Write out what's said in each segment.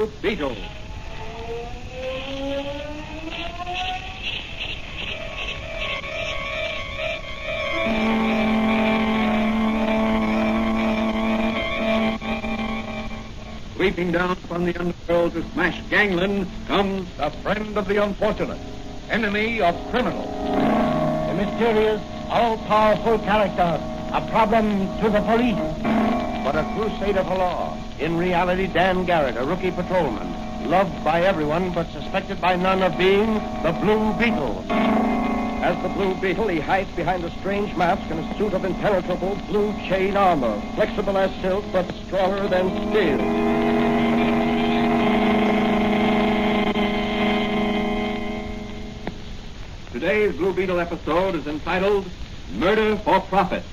Blue Beetle. Sweeping down from the underworld to smash gangland comes the friend of the unfortunate, enemy of criminals. A mysterious, all-powerful character, a problem to the police. But a crusader for law. In reality, Dan Garrett, a rookie patrolman, loved by everyone but suspected by none of being the Blue Beetle. As the Blue Beetle, he hides behind a strange mask and a suit of impenetrable blue chain armor, flexible as silk but stronger than steel. Today's Blue Beetle episode is entitled Murder for Profit.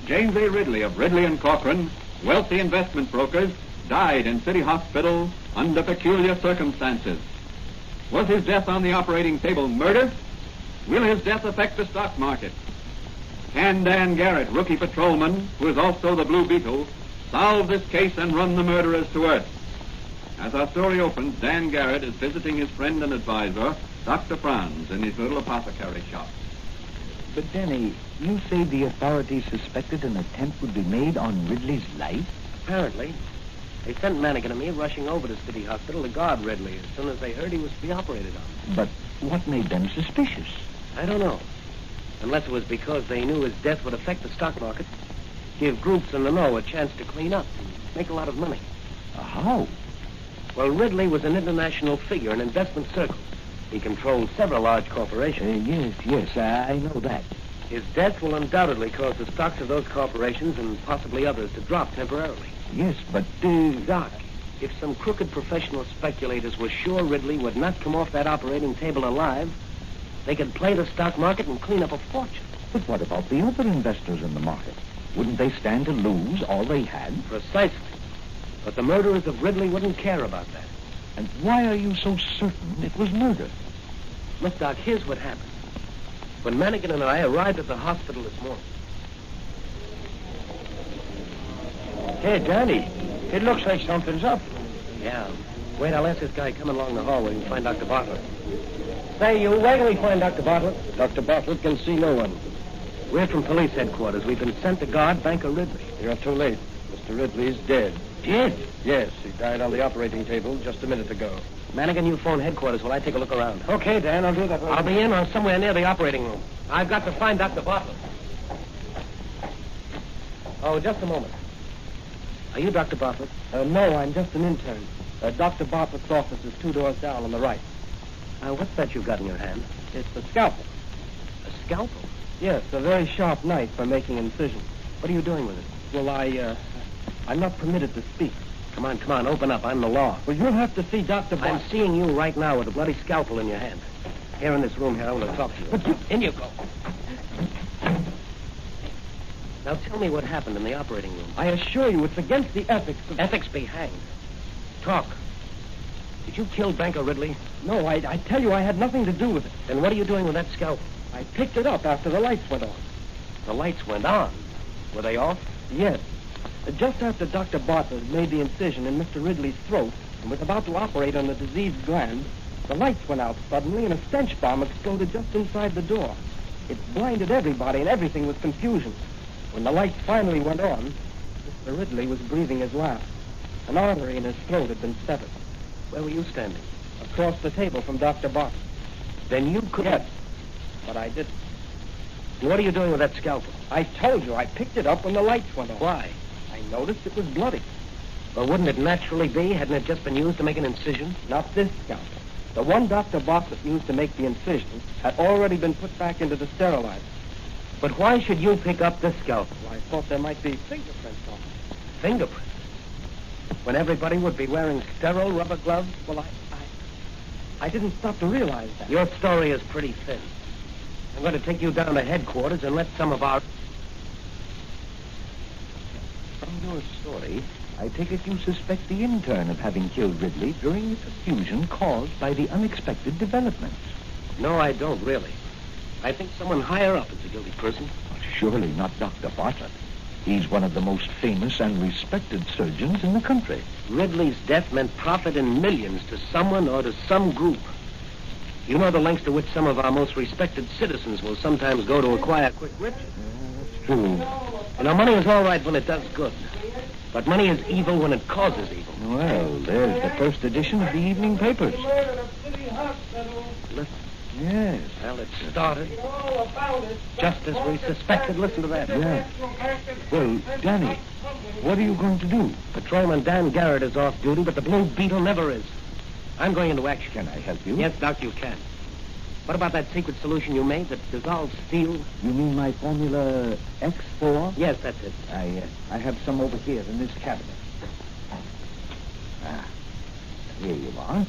James A. Ridley of Ridley and Corcoran, wealthy investment brokers, died in City Hospital under peculiar circumstances. Was his death on the operating table murder? Will his death affect the stock market? Can Dan Garrett, rookie patrolman, who is also the Blue Beetle, solve this case and run the murderers to earth? As our story opens, Dan Garrett is visiting his friend and advisor, Dr. Franz, in his little apothecary shop. But, Danny, you say the authorities suspected an attempt would be made on Ridley's life? Apparently. They sent Manigan and me rushing over to City Hospital to guard Ridley as soon as they heard he was to be operated on. But what made them suspicious? I don't know. Unless it was because they knew his death would affect the stock market, give groups in the know a chance to clean up and make a lot of money. How? Well, Ridley was an international figure in investment circles. He controlled several large corporations. Yes, I know that. His death will undoubtedly cause the stocks of those corporations and possibly others to drop temporarily. Yes, but, Doc, if some crooked professional speculators were sure Ridley would not come off that operating table alive, they could play the stock market and clean up a fortune. But what about the other investors in the market? Wouldn't they stand to lose all they had? Precisely. But the murderers of Ridley wouldn't care about that. And why are you so certain it was murder? Look, Doc, here's what happened. When Manigan and I arrived at the hospital this morning. Hey, Danny, it looks like something's up. Yeah. Wait, I'll ask this guy coming along the hallway and find Dr. Bartlett. Say, you wait till we find Dr. Bartlett. Dr. Bartlett can see no one. We're from police headquarters. We've been sent to guard Banker Ridley. You're too late. Mr. Ridley's dead. Dead? Yes, he died on the operating table just a minute ago. Manigan, you phone headquarters while I take a look around. Okay, Dan, I'll do that. I'll be in or somewhere near the operating room. I've got to find Dr. Bartlett. Oh, just a moment. Are you Dr. Bartlett? No, I'm just an intern. Dr. Bartlett's office is 2 doors down on the right. What's that you've got in your hand? It's a scalpel. A scalpel? Yes, a very sharp knife for making incisions. What are you doing with it? Well, I'm not permitted to speak. Come on, open up. I'm the law. Well, you'll have to see Dr. Bartlett. I'm seeing you right now with a bloody scalpel in your hand. Here in this room here, I want to talk to you. But in you go. Now tell me what happened in the operating room. I assure you, it's against the ethics of... Ethics be hanged. Talk. Did you kill Banker Ridley? No, I tell you I had nothing to do with it. Then what are you doing with that scalpel? I picked it up after the lights went on. The lights went on. Were they off? Yes. Just after Dr. Bartlett made the incision in Mr. Ridley's throat and was about to operate on the diseased gland, the lights went out suddenly and a stench bomb exploded just inside the door. It blinded everybody and everything was confusion. When the lights finally went on, Mr. Ridley was breathing his last. An artery in his throat had been severed. Where were you standing? Across the table from Dr. Bartlett. Then you could... Yes, but I didn't. What are you doing with that scalpel? I told you, I picked it up when the lights went on. Why? I noticed it was bloody. Well, wouldn't it naturally be? Hadn't it just been used to make an incision? Not this scalpel. The one Dr. Bartlett used to make the incision had already been put back into the sterilizer. But why should you pick up this scalpel? Well, I thought there might be fingerprints on it. Fingerprints? When everybody would be wearing sterile rubber gloves? Well, I didn't stop to realize that. Your story is pretty thin. I'm going to take you down to headquarters and let some of our... From your story, I take it you suspect the intern of having killed Ridley during the confusion caused by the unexpected developments. No, I don't, really. I think someone higher up is a guilty person. Surely not Dr. Bartlett. He's one of the most famous and respected surgeons in the country. Ridley's death meant profit in millions to someone or to some group. You know the lengths to which some of our most respected citizens will sometimes go to acquire quick riches. That's true. You know, money is all right when it does good. But money is evil when it causes evil. Well, there's the first edition of the evening papers. Listen. Yes. Well, it started just as we suspected. Listen to that. Yeah. Well, Danny, what are you going to do? Patrolman Dan Garrett is off duty, but the Blue Beetle never is. I'm going into action. Can I help you? Yes, Doc, you can. What about that secret solution you made that dissolves steel? You mean my Formula X4? Yes, that's it. I have some over here in this cabinet. Ah, here you are.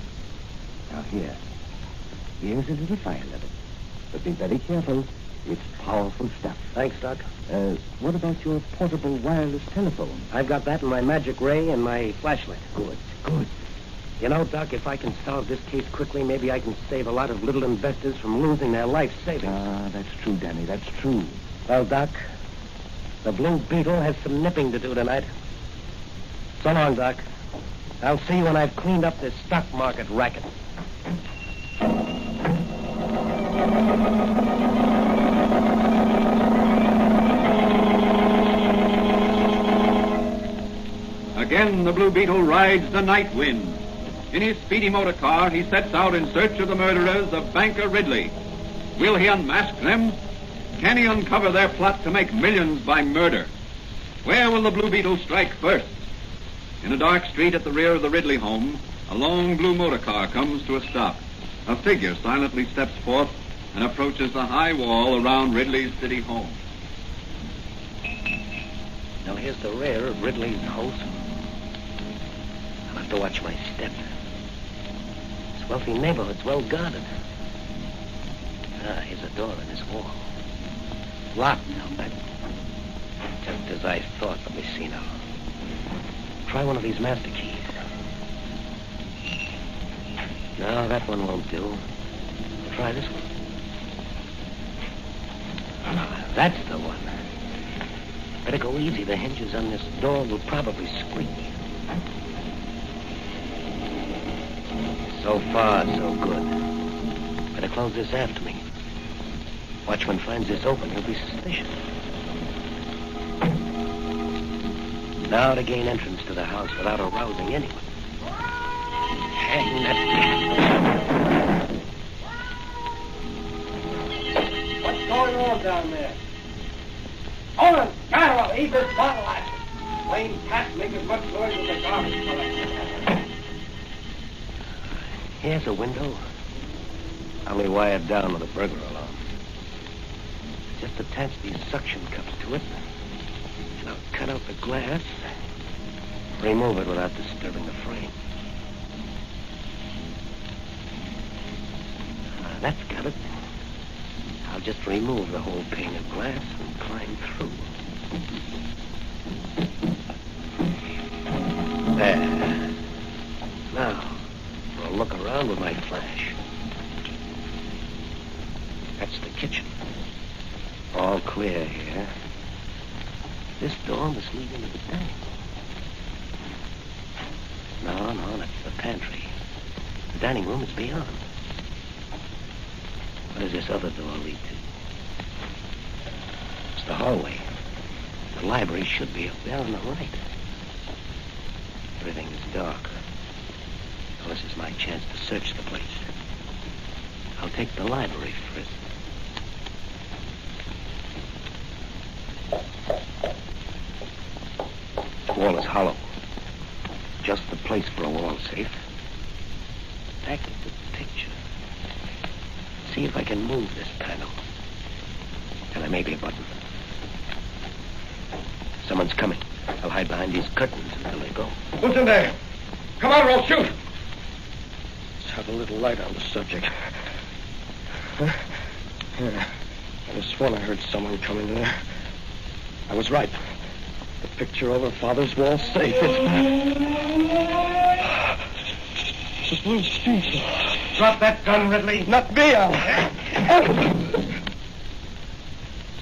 Now here. Here's a little fire level. But be very careful. It's powerful stuff. Thanks, Doc. What about your portable wireless telephone? I've got that in my magic ray and my flashlight. Good, good. You know, Doc, if I can solve this case quickly, maybe I can save a lot of little investors from losing their life savings. Ah, that's true, Danny, that's true. Well, Doc, the Blue Beetle has some nipping to do tonight. So long, Doc. I'll see you when I've cleaned up this stock market racket. Again, the Blue Beetle rides the night wind. In his speedy motor car, he sets out in search of the murderers of Banker Ridley. Will he unmask them? Can he uncover their plot to make millions by murder? Where will the Blue Beetle strike first? In a dark street at the rear of the Ridley home, a long blue motor car comes to a stop. A figure silently steps forth and approaches the high wall around Ridley's city home. Now, here's the rear of Ridley's house. I'll have to watch my step. This wealthy neighborhood's well guarded. Ah, here's a door in this wall. Locked, I'll bet. Just as I thought. Let me see now. Try one of these master keys. No, that one won't do. I'll try this one. Ah, that's the one. Better go easy. The hinges on this door will probably squeak. So far, so good. Better close this after me. Watchman finds this open, he'll be suspicious. Now to gain entrance to the house without arousing anyone. Hang that. What's going on down there? Hold Skylar, leave this bottle out. Plain cat make as much noise as a garbage collector. Here's a window. Only wired down with a burglar alarm. Just attach these suction cups to it. And I'll cut out the glass. Remove it without disturbing the frame. That's got it. I'll just remove the whole pane of glass and climb through. There. Now, I'll look around with my flash. That's the kitchen. All clear here. This door must lead into the dining room. No, that's the pantry. The dining room is beyond. What does this other door lead to? It's the hallway. The library should be up there on the right. Everything is dark. Well, this is my chance to search the place. I'll take the library first. The wall is hollow. Just the place for a wall safe. Back at the picture. See if I can move this panel. And there may be a button. Someone's coming. I'll hide behind these curtains until they go. Who's in there? Come on or I'll shoot. Let's have a little light on the subject. Huh? Yeah. I just sworn I heard someone coming there. I was right. The picture over Father's wall safe. It's Blue Beetle. Drop that gun, Ridley. Not me,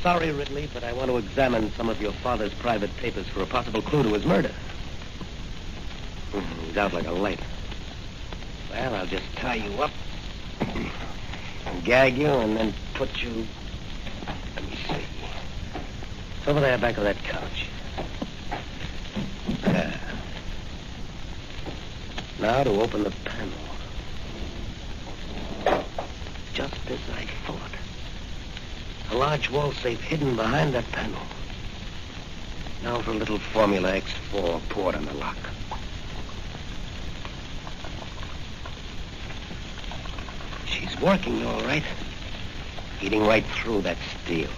sorry, Ridley, but I want to examine some of your father's private papers for a possible clue to his murder. He's out like a light. Well, I'll just tie you up, gag you, and then put you... Let me see. It's over there back of that couch. There. Now to open the panel. Just as I thought. A large wall safe hidden behind that panel. Now for a little Formula X4 poured on the lock. She's working all right. Eating right through that steel.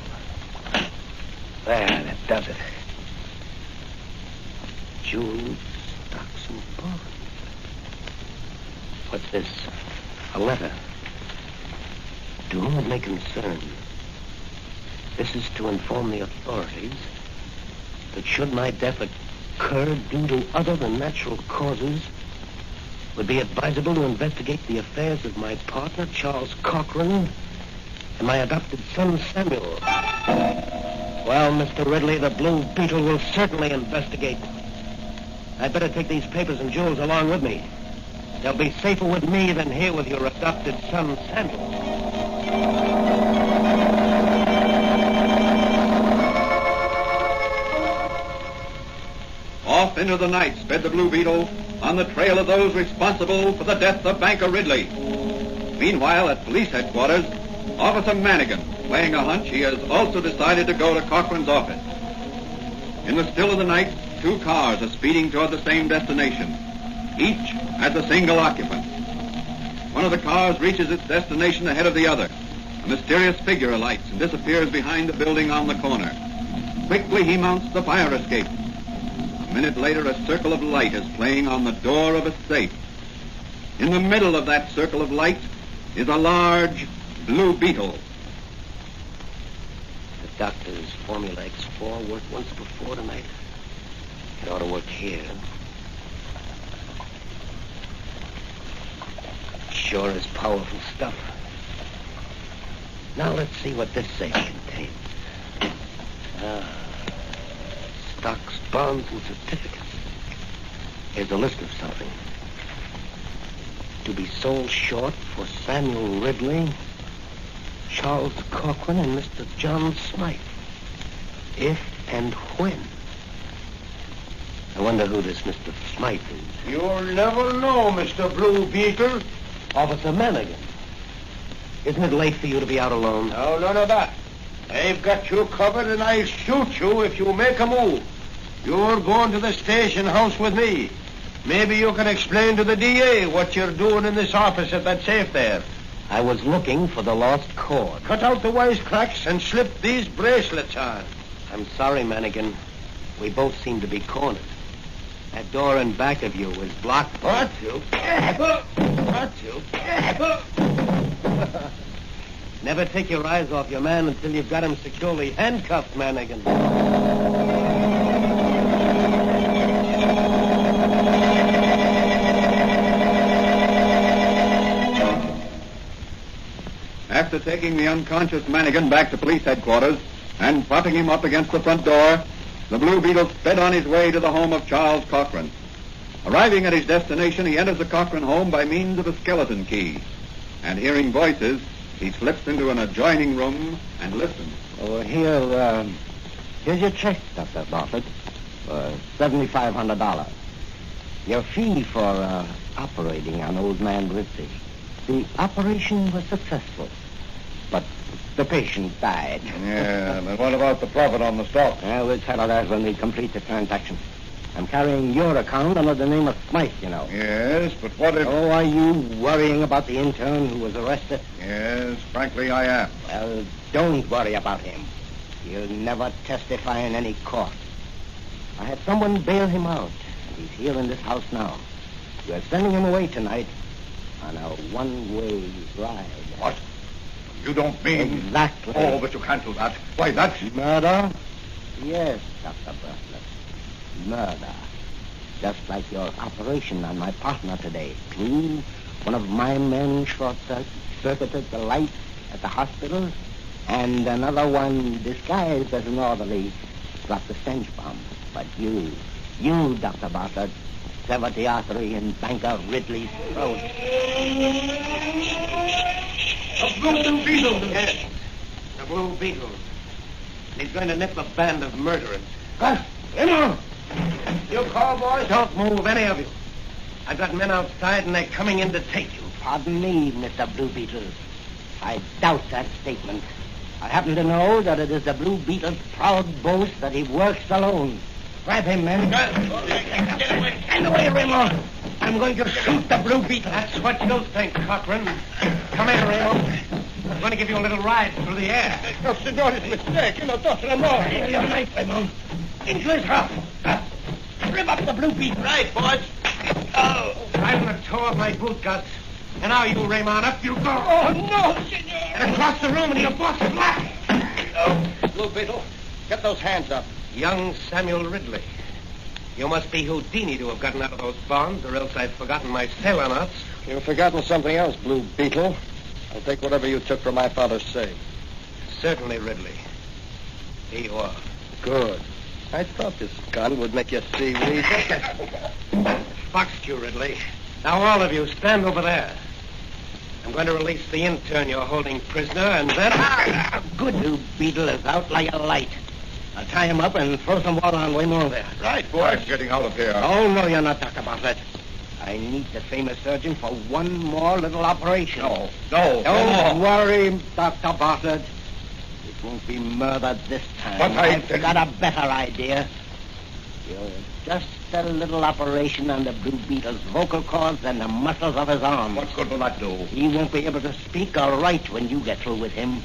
There, that does it. Jewels, stocks, and bonds. What's this? A letter. To whom it may concern. This is to inform the authorities that should my death occur due to other than natural causes, it would be advisable to investigate the affairs of my partner, Charles Cochran, and my adopted son, Samuel. Well, Mr. Ridley, the Blue Beetle will certainly investigate. I'd better take these papers and jewels along with me. They'll be safer with me than here with your adopted son, Samuel. Off into the night sped the Blue Beetle on the trail of those responsible for the death of banker Ridley. Meanwhile, at police headquarters, Officer Manigan, playing a hunch, he has also decided to go to Cochran's office. In the still of the night, two cars are speeding toward the same destination. Each has a single occupant. One of the cars reaches its destination ahead of the other. A mysterious figure alights and disappears behind the building on the corner. Quickly, he mounts the fire escape. A minute later, a circle of light is playing on the door of a safe. In the middle of that circle of light is a large Blue Beetle. The doctor's Formula X4 worked once before tonight. It ought to work here. Sure is powerful stuff. Now let's see what this safe contains. Stocks, bonds, and certificates. Here's a list of something. To be sold short for Samuel Ridley, Charles Cochran, and Mr. John Smythe. If and when. I wonder who this Mr. Smythe is. You'll never know, Mr. Blue Beetle. Officer Manigan. Isn't it late for you to be out alone? No, none of that. I've got you covered, and I'll shoot you if you make a move. You're going to the station house with me. Maybe you can explain to the DA what you're doing in this office at that safe there. I was looking for the lost cord. Cut out the wisecracks and slip these bracelets on. I'm sorry, Manigan. We both seem to be cornered. That door in back of you is blocked. What? What? Never take your eyes off your man until you've got him securely handcuffed, Manigan. After taking the unconscious Manigan back to police headquarters and propping him up against the front door, the Blue Beetle sped on his way to the home of Charles Cochran. Arriving at his destination, he enters the Cochran home by means of a skeleton key. And hearing voices, he slips into an adjoining room and listens. Oh, here's your check, Dr. Bartlett, for $7,500. Your fee for operating on old man Ritzy. The operation was successful, but the patient died. Yeah, but what about the profit on the stock? We'll settle that when we complete the transaction. I'm carrying your account under the name of Smythe, you know. Yes, but what if... Oh, are you worrying about the intern who was arrested? Yes, frankly, I am. Well, don't worry about him. He'll never testify in any court. I had someone bail him out. He's here in this house now. We're sending him away tonight on a one-way ride. What? You don't mean... Exactly. Oh, but you can't do that. Why, that's... Murder? Yes, Dr. Bartlett. Murder. Just like your operation on my partner today. One of my men short-circuited the light at the hospital, And another one disguised as an orderly dropped the stench bomb. But you, Dr. Bartlett, severed the artery in banker Ridley's throat. The Blue Beetle! Yes, the Blue Beetle. He's going to nip a band of murderers. Come on! You cowboys, don't move, any of you. I've got men outside, and they're coming in to take you. Pardon me, Mr. Blue Beetle. I doubt that statement. I happen to know that it is the Blue Beetle's proud boast that he works alone. Grab him, men. Get away, Raymond. I'm going to shoot the Blue Beetle. That's what you think, Cochran. Come here, Raymond. I'm going to give you a little ride through the air. No, senor, it's a mistake. No, Dr. Amor. Your knife, Raymond. Into his mouth. Rip up the Blue Beetle. Right, boys. Oh. Right on the toe of my boot guts. And now you, Raymond, up you go. Oh, no, senor. And across the room, and you'll bust flat. Blue Beetle, get those hands up. Young Samuel Ridley. You must be Houdini to have gotten out of those bonds, or else I've forgotten my sailor knots. You've forgotten something else, Blue Beetle. I'll take whatever you took from my father's safe. Certainly, Ridley. Here you are. Good. I thought this gun would make you see we... Foxed you, Ridley. Now, all of you, stand over there. I'm going to release the intern you're holding prisoner, and then... Good. Blue Beetle is out like a light. I'll tie him up and throw some water on Waymore there. Right, boys. Getting out of here. Oh, no, you're not, Dr. Bartlett. I need the famous surgeon for one more little operation. No. Don't worry, Dr. Bartlett. It won't be murder this time. But I've got a better idea. Just a little operation on the Blue Beetle's vocal cords and the muscles of his arms. What good will that do? He won't be able to speak or write when you get through with him.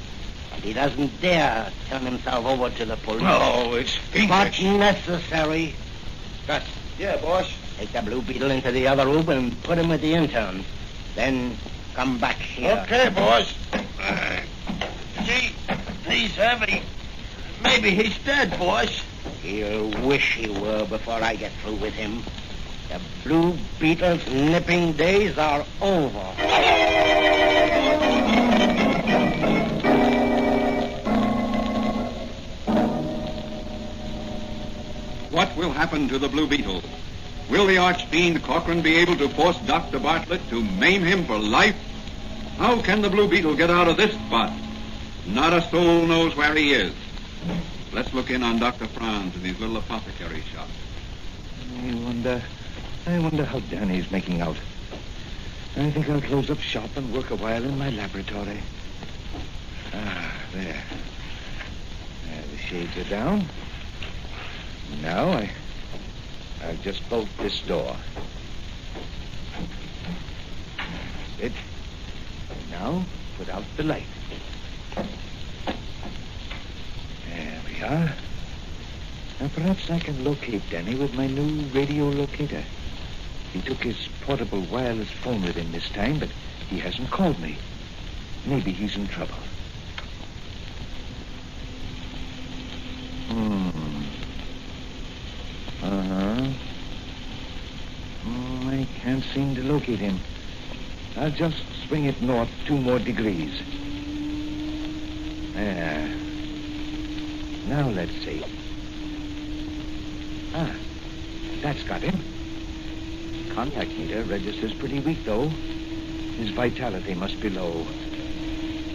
And he doesn't dare turn himself over to the police. No, it's But fiendish. necessary. Gus. Yeah, boss. Take the Blue Beetle into the other room and put him with the intern. Then come back here. Okay, boss. Gee, he's heavy. Maybe he's dead, boss. He'll wish he were before I get through with him. The Blue Beetle's nipping days are over. What will happen to the Blue Beetle? Will the archfiend Cochran be able to force Dr. Bartlett to maim him for life? How can the Blue Beetle get out of this spot? Not a soul knows where he is. Let's look in on Dr. Franz in his little apothecary shop. I wonder how Danny's making out. I think I'll close up shop and work a while in my laboratory. There. The shades are down. Now I'll just bolt this door. That's it. And now put out the light. There we are. Now perhaps I can locate Danny with my new radio locator. He took his portable wireless phone with him this time, but he hasn't called me. Maybe he's in trouble. I can't seem to locate him. I'll just swing it north 2 more degrees. There. Now let's see. That's got him. Contact meter registers pretty weak, though. His vitality must be low.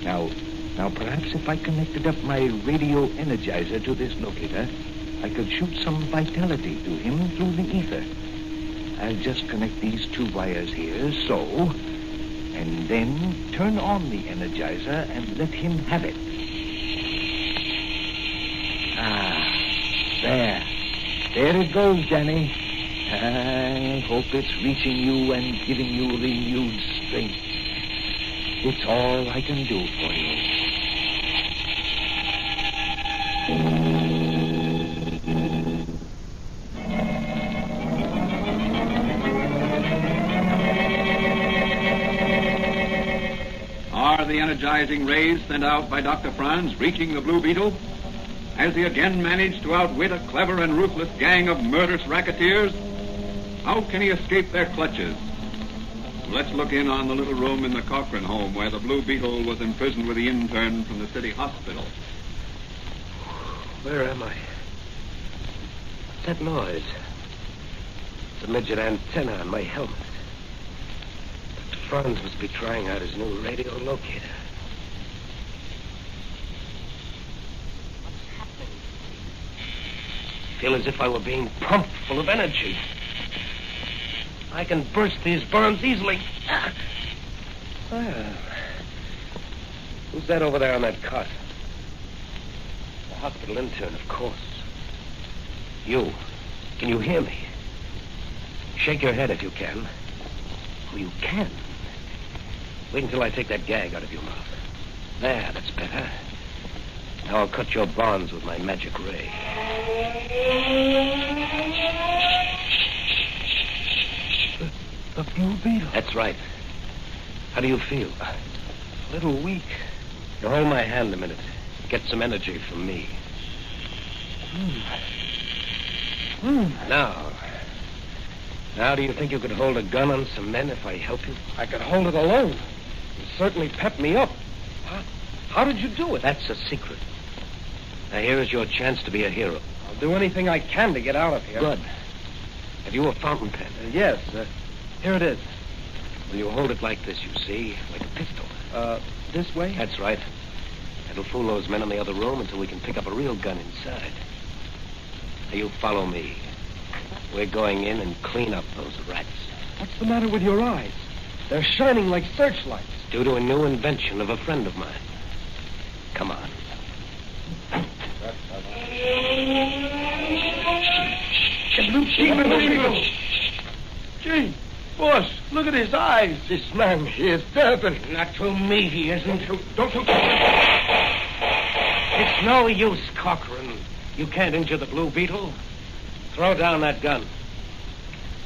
Now perhaps if I connected up my radio energizer to this locator, I could shoot some vitality to him through the ether. I'll just connect these 2 wires here, so, and then turn on the energizer and let him have it. There it goes, Danny. I hope it's reaching you and giving you renewed strength. It's all I can do for you. Are the energizing rays sent out by Dr. Franz reaching the Blue Beetle? Has he again managed to outwit a clever and ruthless gang of murderous racketeers? How can he escape their clutches? Let's look in on the little room in the Cochran home where the Blue Beetle was imprisoned with the intern from the city hospital. Where am I? What's that noise? It's a midget antenna on my helmet. Dr. Franz must be trying out his new radio locator. What's happening? I feel as if I were being pumped full of energy. I can burst these burns easily. Well, who's that over there on that cot? The hospital intern, of course. You. Can you hear me? Shake your head if you can. Oh, you can. Wait until I take that gag out of your mouth. There, that's better. Now I'll cut your bonds with my magic ray. The Blue Beetle. That's right. How do you feel? A little weak. You hold my hand a minute. Get some energy from me. Now, do you think you could hold a gun on some men if I help you? I could hold it alone. You certainly pepped me up. How did you do it? That's a secret. Now, here is your chance to be a hero. I'll do anything I can to get out of here. Good. Have you a fountain pen? Yes. Here it is. Will you hold it like this, you see? Like a pistol. This way? That's right. It'll fool those men in the other room until we can pick up a real gun inside. Now, you follow me. We're going in and clean up those rats. What's the matter with your eyes? They're shining like searchlights. Due to a new invention of a friend of mine. Come on. The Blue Beetle! Gee, boss, look at his eyes. This man, he is devil. Not to me, he isn't. Don't you... It's no use, Cochran. You can't injure the Blue Beetle. Throw down that gun.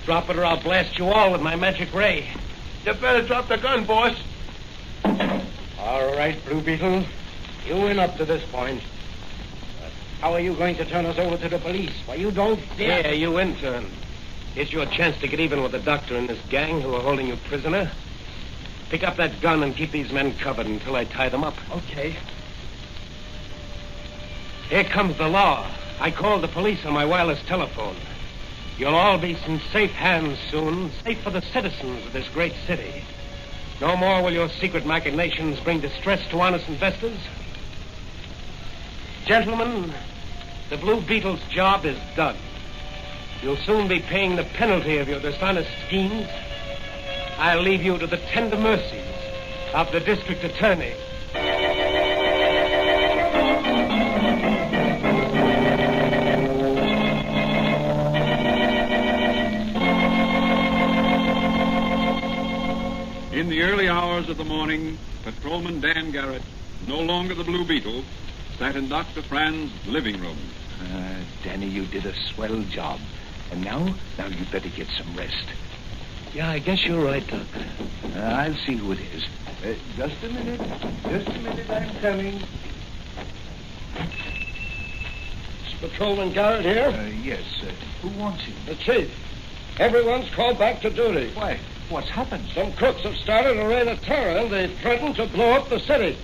Drop it or I'll blast you all with my magic ray. You better drop the gun, boss. All right, Blue Beetle. You win up to this point. But how are you going to turn us over to the police? Why, you don't dare... Yeah, you intern. Here's your chance to get even with the doctor and this gang who are holding you prisoner. Pick up that gun and keep these men covered until I tie them up. Okay. Here comes the law. I called the police on my wireless telephone. You'll all be in safe hands soon, safe for the citizens of this great city. No more will your secret machinations bring distress to honest investors. Gentlemen, the Blue Beetle's job is done. You'll soon be paying the penalty of your dishonest schemes. I'll leave you to the tender mercies of the district attorney. In the early hours of the morning, Patrolman Dan Garrett, no longer the Blue Beetle, sat in Dr. Franz's living room. Danny, you did a swell job. And now you'd better get some rest. Yeah, I guess you're right, Doc. I'll see who it is. Just a minute, I'm coming. Is Patrolman Garrett here? Yes. Who wants him? The chief. Everyone's called back to duty. Why? What's happened? Some crooks have started a reign of terror, and they've threatened to blow up the city.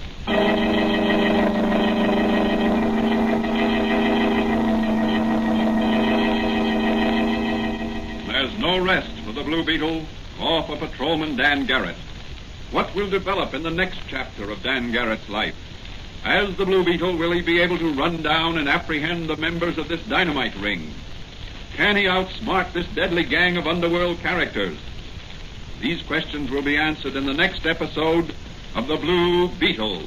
There's no rest for the Blue Beetle or for Patrolman Dan Garrett. What will develop in the next chapter of Dan Garrett's life? As the Blue Beetle, will he be able to run down and apprehend the members of this dynamite ring? Can he outsmart this deadly gang of underworld characters? These questions will be answered in the next episode of The Blue Beetle.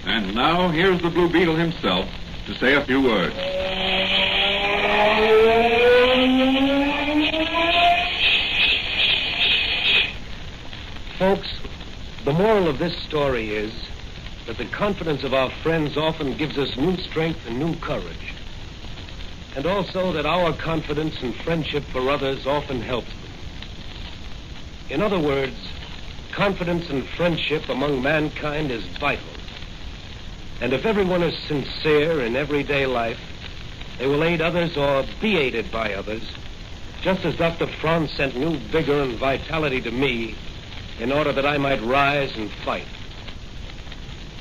And now, here's the Blue Beetle himself to say a few words. Folks, the moral of this story is that the confidence of our friends often gives us new strength and new courage. and also that our confidence and friendship for others often helps them. In other words, confidence and friendship among mankind is vital. And if everyone is sincere in everyday life, they will aid others or be aided by others, just as Dr. Franz sent new vigor and vitality to me in order that I might rise and fight.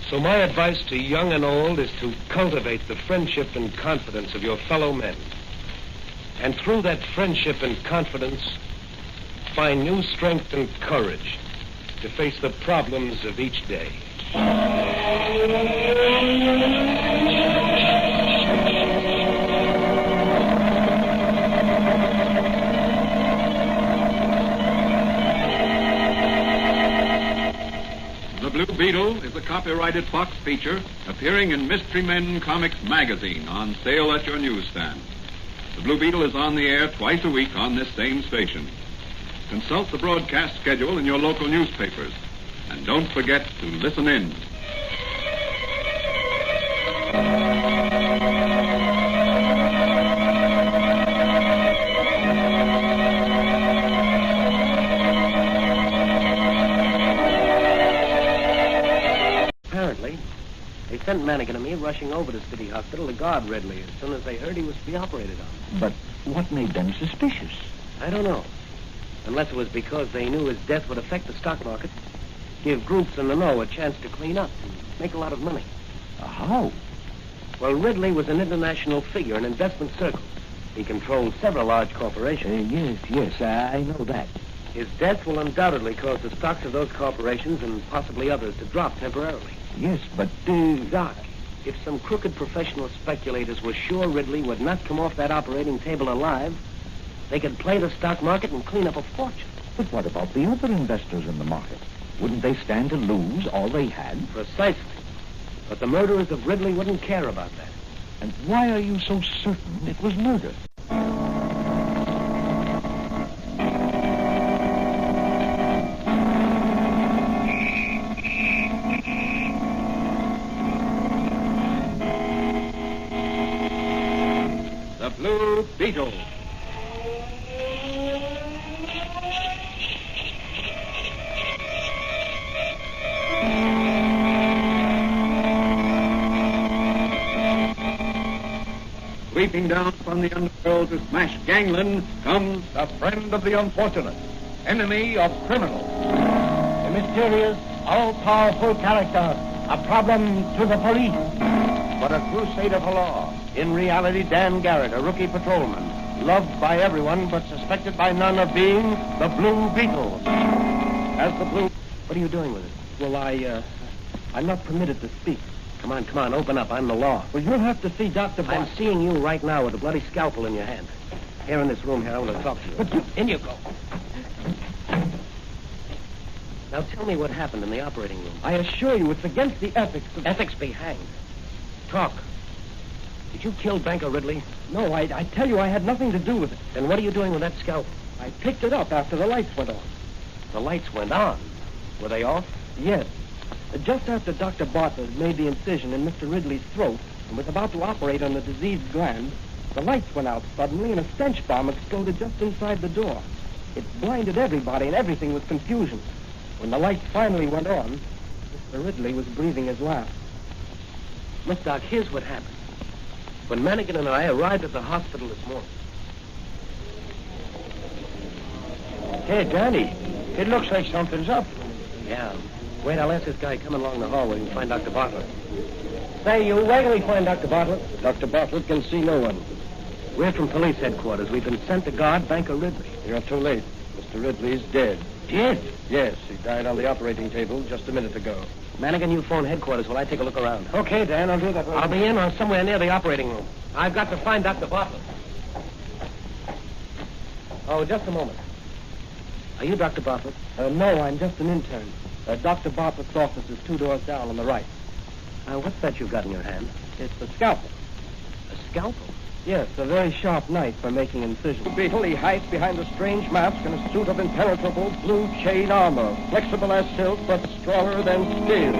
So my advice to young and old is to cultivate the friendship and confidence of your fellow men. And through that friendship and confidence, find new strength and courage to face the problems of each day. The Blue Beetle is a copyrighted Fox feature appearing in Mystery Men Comics magazine on sale at your newsstand. The Blue Beetle is on the air twice a week on this same station. Consult the broadcast schedule in your local newspapers. And don't forget to listen in. Apparently, they sent Manigan and me rushing over to City Hospital to guard Ridley as soon as they heard he was to be operated on. But what made them suspicious? I don't know. Unless it was because they knew his death would affect the stock market, give groups in the know a chance to clean up and make a lot of money. How? Well, Ridley was an international figure in investment circles. He controlled several large corporations. Yes, I know that. His death will undoubtedly cause the stocks of those corporations and possibly others to drop temporarily. Yes, but, Doc, if some crooked professional speculators were sure Ridley would not come off that operating table alive, they could play the stock market and clean up a fortune. but what about the other investors in the market? Wouldn't they stand to lose all they had? Precisely. But the murderers of Ridley wouldn't care about that. And why are you so certain it was murder? The Blue Beetle. Sweeping down from the underworld to smash gangland comes the friend of the unfortunate, enemy of criminals. A mysterious, all-powerful character, a problem to the police. But a crusader for law. In reality, Dan Garrett, a rookie patrolman, loved by everyone but suspected by none of being the Blue Beetle. As the Blue... What are you doing with it? Well, I'm not permitted to speak. Come on, open up. I'm the law. Well, you'll have to see Dr. I'm seeing you right now with a bloody scalpel in your hand. Here in this room here, I want to talk to you. But in you go. Now tell me what happened in the operating room. I assure you, it's against the ethics of... Ethics be hanged. Talk. Did you kill Banker Ridley? No, I tell you, I had nothing to do with it. Then what are you doing with that scalpel? I picked it up after the lights went on. The lights went on. Were they off? Yes. Just after Dr. Bartlett made the incision in Mr. Ridley's throat and was about to operate on the diseased gland, the lights went out suddenly and a stench bomb exploded just inside the door. It blinded everybody and everything was confusion. When the lights finally went on, Mr. Ridley was breathing his last. Look, Doc, here's what happened. When Manigan and I arrived at the hospital this morning... Hey, Danny, it looks like something's up. Yeah. Wait, I'll ask this guy coming along the hallway and find Dr. Bartlett. Say, you wait till we find Dr. Bartlett. Dr. Bartlett can see no one. We're from police headquarters. We've been sent to guard Banker Ridley. You're too late. Mr. Ridley's dead. Dead? Yes, he died on the operating table just a minute ago. Manigan, you phone headquarters while I take a look around. Okay, Dan, I'll do that right I'll be in or somewhere near the operating room. I've got to find Dr. Bartlett. Oh, just a moment. Are you Dr. Bartlett? No, I'm just an intern. Dr. Bartlett's office is 2 doors down on the right. What's that you've got in your hand? It's a scalpel. A scalpel? Yes, a very sharp knife for making incisions. Blue Beetle, he hides behind a strange mask and a suit of impenetrable blue chain armor, flexible as silk but stronger than steel.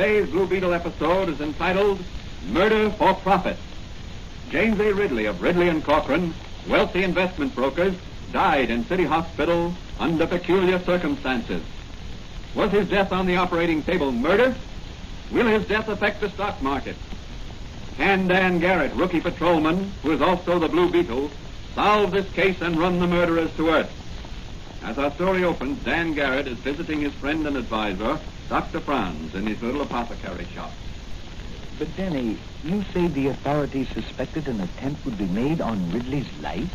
Today's Blue Beetle episode is entitled Murder for Profit. James A. Ridley of Ridley and Corcoran, wealthy investment brokers, died in City Hospital under peculiar circumstances. Was his death on the operating table murder? Will his death affect the stock market? Can Dan Garrett, rookie patrolman, who is also the Blue Beetle, solve this case and run the murderers to earth? As our story opens, Dan Garrett is visiting his friend and advisor, Dr. Franz, in his little apothecary shop. But, Danny, you say the authorities suspected an attempt would be made on Ridley's life?